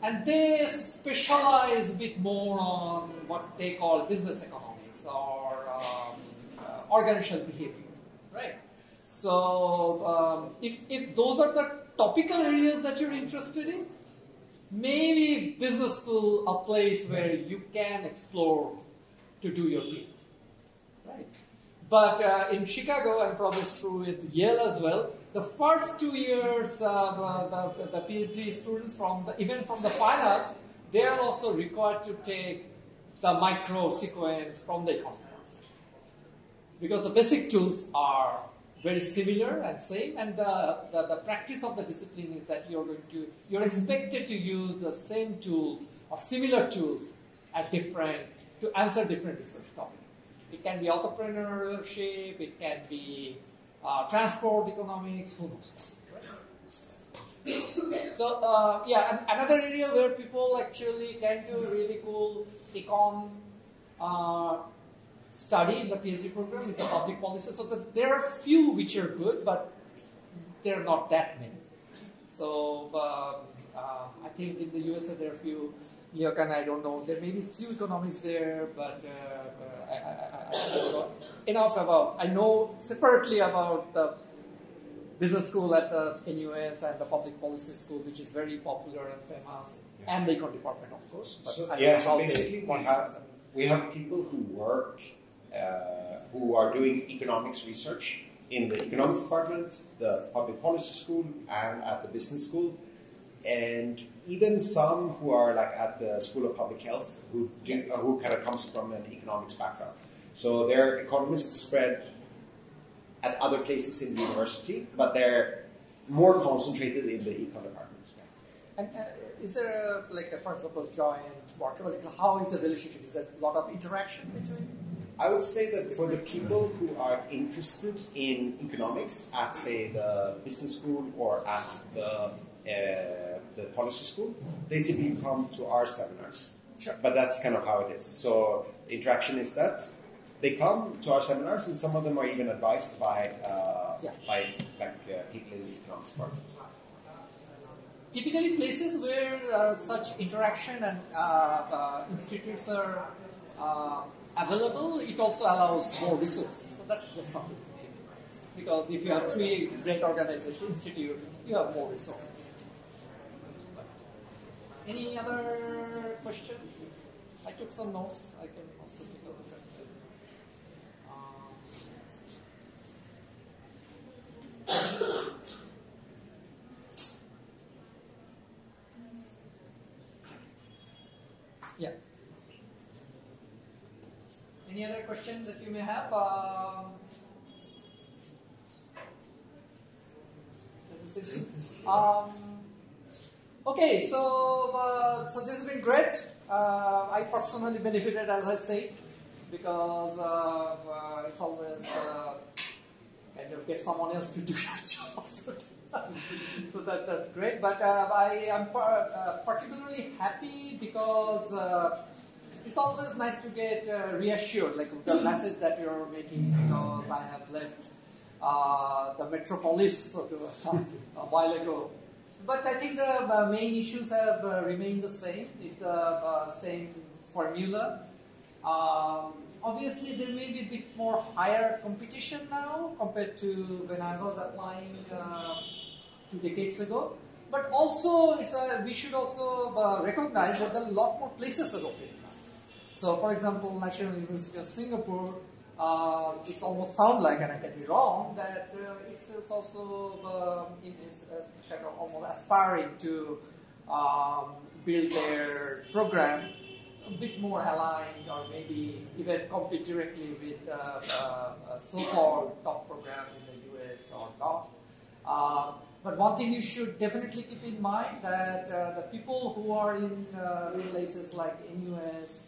And they specialize a bit more on what they call business economics or organizational behavior, right? So if those are the topical areas that you're interested in, maybe business school a place where you can explore to do your PhD, right? But in Chicago, and probably it's true with Yale as well, the first 2 years, the PhD students even from the finals, they are also required to take the micro sequence from the economy. Because the basic tools are very similar and same, and the practice of the discipline is that you're expected to use the same tools or similar tools to answer different research topics. It can be entrepreneurship, it can be transport economics, who knows. Right? So yeah, another area where people actually can do really cool econ study in the PhD program is the public policy. So there are few which are good, but there are not that many. So I think in the USA there are few. Leocan, I don't know. There may be few economists there, but I don't know enough about. I know separately about the business school at the NUS and the public policy school, which is very popular and famous, and the econ department, of course. But So, I don't yeah, know so how basically we have people who work, who are doing economics research in the economics department, the public policy school, and at the business school, and even some who are like at the School of Public Health, who kind of comes from an economics background. So they're economists spread at other places in the university, but they're more concentrated in the econ department. And is there, for example, joint workshop? How is the relationship? Is there a lot of interaction between? I would say that for the people who are interested in economics at, say, the business school or at the policy school, they typically come to our seminars. Sure. But that's kind of how it is. So the interaction is that they come to our seminars, and some of them are even advised by people in the economics department. Typically, places where such interaction and institutes are available, it also allows more resources. So that's just something to keep in mind. Because if you have 3 great organization institutes, you have more resources. Any other question? I took some notes. I can also take a look at them. Yeah. Any other questions that you may have? Okay, so this has been great. I personally benefited, as I say, because it's always kind of get someone else to do your job. So that's great. But I am particularly happy because it's always nice to get reassured, like the message that you're making, because I have left the metropolis a while ago. But I think the main issues have remained the same. It's the same formula. Obviously, there may be a bit more higher competition now compared to when I was applying 2 decades ago. But also, we should also recognize that there are a lot more places are open now. So, for example, National University of Singapore, it almost sounds like, and I can be wrong, that it's also kind of almost aspiring to build their program a bit more aligned, or maybe even compete directly with so-called top program in the US or not. But one thing you should definitely keep in mind that the people who are in places like NUS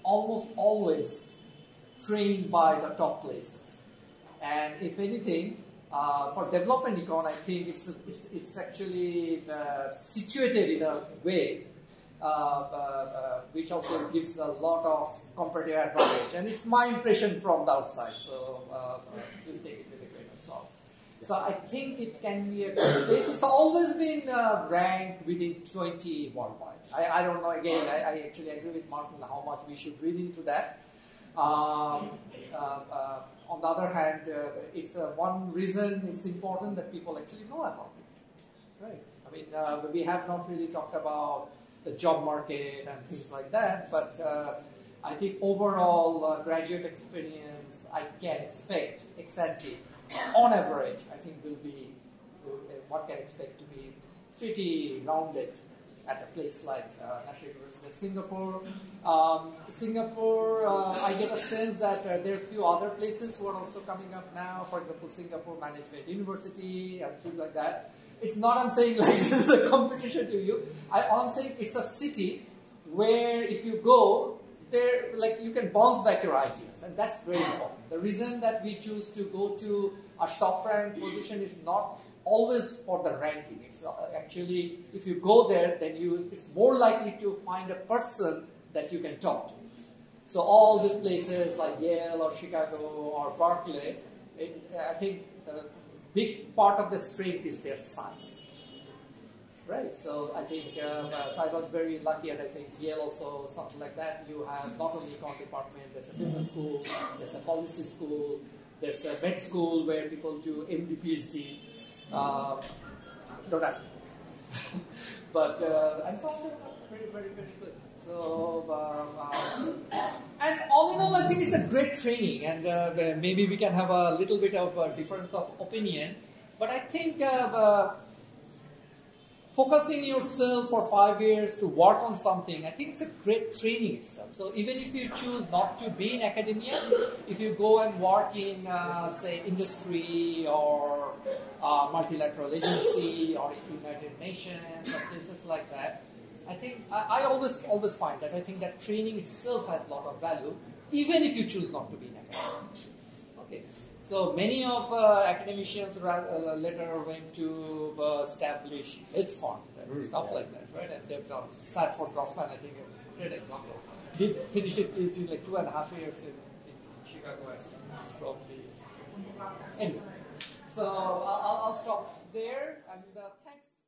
almost always trained by the top places. And if anything, for development econ, I think it's actually situated in a way which also gives a lot of comparative advantage. And it's my impression from the outside, so we'll take it with a grain of salt. So I think it can be a good place. It's always been ranked within 20 worldwide. I don't know, again, I actually agree with Martin how much we should read into that. On the other hand, it's one reason it's important that people actually know about it. Right. I mean, we have not really talked about the job market and things like that, but I think overall graduate experience, I can expect ex ante, on average, I think one can expect to be pretty rounded at a place like National University of Singapore. I get a sense that there are a few other places who are also coming up now. For example, Singapore Management University and things like that. It's not I'm saying like this is a competition to you. All I'm saying it's a city where if you go, there like you can bounce back your ideas, and that's very important. The reason that we choose to go to a top rank position is not always for the ranking. It's actually, if you go there, then it's more likely to find a person that you can talk to. So all these places like Yale or Chicago or Berkeley, I think the big part of the strength is their size. Right, so I think, so I was very lucky, and I think Yale also, something like that. You have not only econ department, there's a business school, there's a policy school, there's a med school where people do MD, PhD. Don't ask me. But I found it very, very, very good. So, and all in all, I think it's a great training, and maybe we can have a little bit of a difference of opinion. But I think focusing yourself for 5 years to work on something, I think it's a great training itself. So even if you choose not to be in academia, if you go and work in, say, industry or multilateral agency or United Nations or places like that, I think I always find that I think that training itself has a lot of value, even if you choose not to be in academia. Okay. So many of academicians later went to establish hedge fund and stuff like that, right? And they've done Sanford Grossman, I think, a great example. Did finish it in like 2.5 years in Chicago and probably. Anyway, so I'll stop there, and thanks.